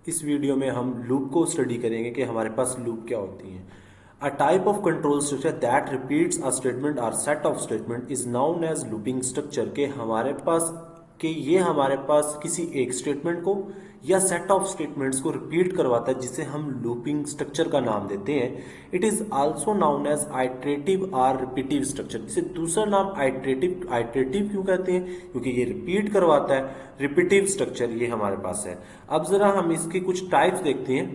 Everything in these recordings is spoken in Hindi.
इस वीडियो में हम लूप को स्टडी करेंगे कि हमारे पास लूप क्या होती है। A type of control structure that repeats a statement और set of statement is known as looping structure. के ये हमारे पास किसी एक स्टेटमेंट को या सेट ऑफ स्टेटमेंट्स को रिपीट करवाता है, जिसे हम लूपिंग स्ट्रक्चर का नाम देते हैं। It is also known as iterative और रिपीटिव स्ट्रक्चर। इसे दूसरा नाम आइटरेटिव क्यों कहते हैं? क्योंकि ये रिपीट करवाता है। रिपीटिव स्ट्रक्चर ये हमारे पास है। अब जरा हम इसके कुछ टाइप्स देखते हैं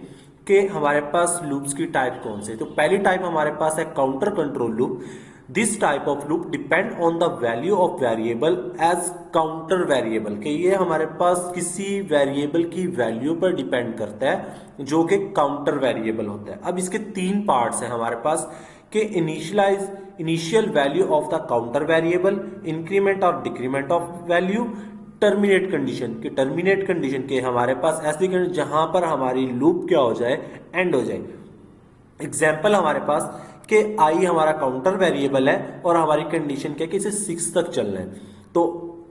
कि हमारे पास लूप्स की टाइप कौन से। तो पहली टाइप हमारे पास है counter control loop. This type of loop depend on the value of variable as counter variable. के ये हमारे पास किसी वेरिएबल की वैल्यू पर डिपेंड करता है जो कि काउंटर वेरिएबल होता है। अब इसके तीन पार्ट्स हैं हमारे पास कि initial value of the counter variable, increment और decrement of value, terminate condition के हमारे पास ऐसी कंडीशन जहां पर हमारी लूप क्या हो जाए, एंड हो जाए। एग्जाम्पल हमारे पास कि आई हमारा काउंटर वेरिएबल है और हमारी कंडीशन क्या है कि इसे 6 तक चलना है। तो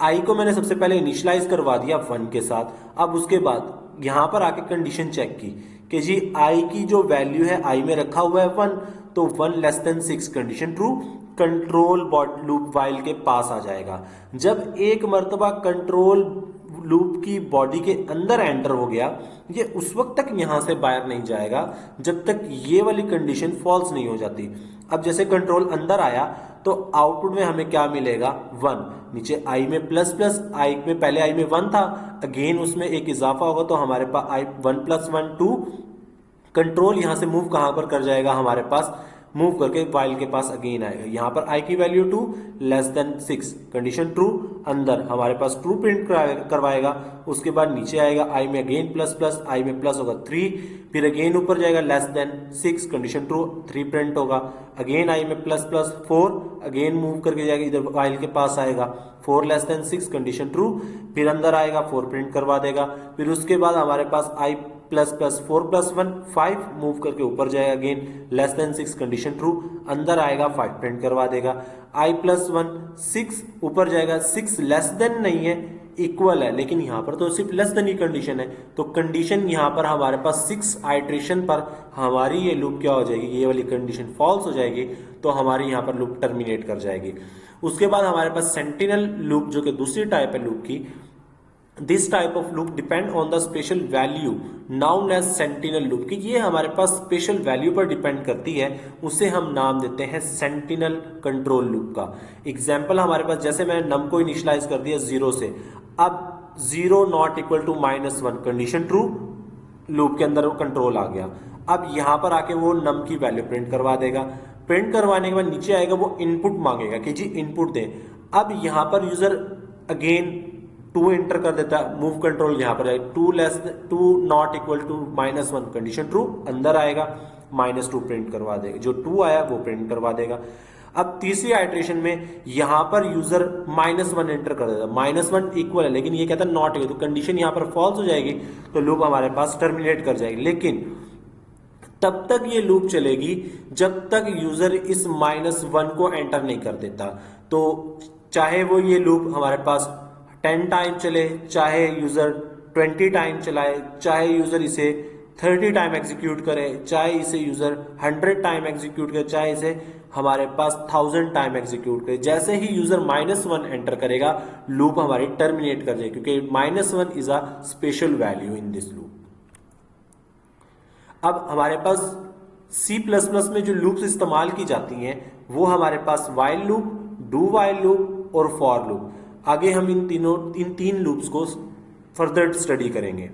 आई को मैंने सबसे पहले इनिशियलाइज करवा दिया 1 के साथ। अब उसके बाद यहां पर आके कंडीशन चेक की कि जी आई की जो वैल्यू है, आई में रखा हुआ है 1, तो 1 less than 6 condition true. Control loop while के पास आ जाएगा। जब एक मर्तबा कंट्रोल लूप की बॉडी के अंदर एंटर हो गया, ये उस वक्त तक यहां से बाहर नहीं जाएगा जब तक ये वाली कंडीशन फॉल्स नहीं हो जाती। अब जैसे कंट्रोल अंदर आया तो आउटपुट में हमें क्या मिलेगा, 1। नीचे आई में प्लस प्लस, आई में पहले आई में 1 था, अगेन उसमें एक इजाफा होगा तो हमारे पास आई 1 + 1 2। कंट्रोल यहां से मूव कहां पर कर जाएगा, हमारे पास मूव करके वाइल के पास अगेन आएगा। यहां पर आई की value 2 less than 6 condition true, अंदर हमारे पास ट्रू प्रिंट करवाएगा। उसके बाद नीचे आएगा आई में अगेन प्लस प्लस, आई में प्लस होगा 3, फिर अगेन ऊपर जाएगा less than 6 condition true, 3 print होगा। अगेन आई में प्लस प्लस 4, अगेन मूव करके जाएगा इधर वाइल के पास आएगा 4 लेस देन 6 कंडीशन ट्रू, फिर अंदर आएगा 4 प्रिंट करवा देगा। फिर उसके बाद हमारे पास आई प्लस प्लस 4 + 1 5, मूव करके ऊपर जाएगा again less than 6 condition true, अंदर आएगा 5 प्रिंट करवा देगा। आई + 1 6, ऊपर जाएगा 6 लेस देन नहीं है, इक्वल है, लेकिन यहां पर तो सिर्फ लेस देन ही कंडीशन है। तो कंडीशन यहां पर हमारे पास 6 आइट्रेशन पर हमारी ये लूप क्या हो जाएगी, ये वाली कंडीशन फॉल्स हो जाएगी, तो हमारी यहां पर लूप टर्मिनेट कर जाएगी। उसके बाद हमारे पास सेंटिनल लूप जो कि दूसरी टाइप है लूप की। This type of loop depend on the special value known as sentinel loop. कि ये हमारे पास स्पेशल वैल्यू पर डिपेंड करती है, उसे हम नाम देते हैं सेंटिनल कंट्रोल लूप का। एग्जाम्पल हमारे पास, जैसे मैंने नम को इनिशियलाइज कर दिया 0 से, अब 0 not equal to -1 condition true, loop के अंदर वो कंट्रोल आ गया। अब यहां पर आके वो नम की वैल्यू प्रिंट करवा देगा। प्रिंट करवाने के बाद नीचे आएगा, वो इनपुट मांगेगा कि जी इनपुट दे। अब यहां पर यूजर अगेन 2 एंटर कर देता है, मूव कंट्रोल यहां पर 2 not equal to -1 condition true, अंदर आएगा -2 प्रिंट करवा देगा, जो 2 आया वो प्रिंट करवा देगा। अब तीसरी आइट्रेशन में यहां पर यूजर -1 एंटर कर देता है, -1 इक्वल है, लेकिन ये कहता है नॉट इक्वल, तो कंडीशन यहां पर फॉल्स हो जाएगी, तो लूप हमारे पास टर्मिनेट कर जाएगी। लेकिन तब तक ये लूप चलेगी जब तक यूजर इस -1 को एंटर नहीं कर देता। तो चाहे वो ये लूप हमारे पास 10 टाइम चले, चाहे यूजर 20 टाइम चलाए, चाहे यूजर इसे 30 टाइम एग्जीक्यूट करे, चाहे इसे यूजर 100 टाइम एग्जीक्यूट करे, चाहे इसे हमारे पास 1000 टाइम एग्जीक्यूट करे, जैसे ही यूजर -1 एंटर करेगा लूप हमारी टर्मिनेट कर जाएगी, क्योंकि -1 is a special value in this loop. अब हमारे पास C++ में जो लूप्स इस्तेमाल की जाती हैं वो हमारे पास while loop, do while loop और फॉर लूप। आगे हम इन तीन लूप्स को फर्दर स्टडी करेंगे।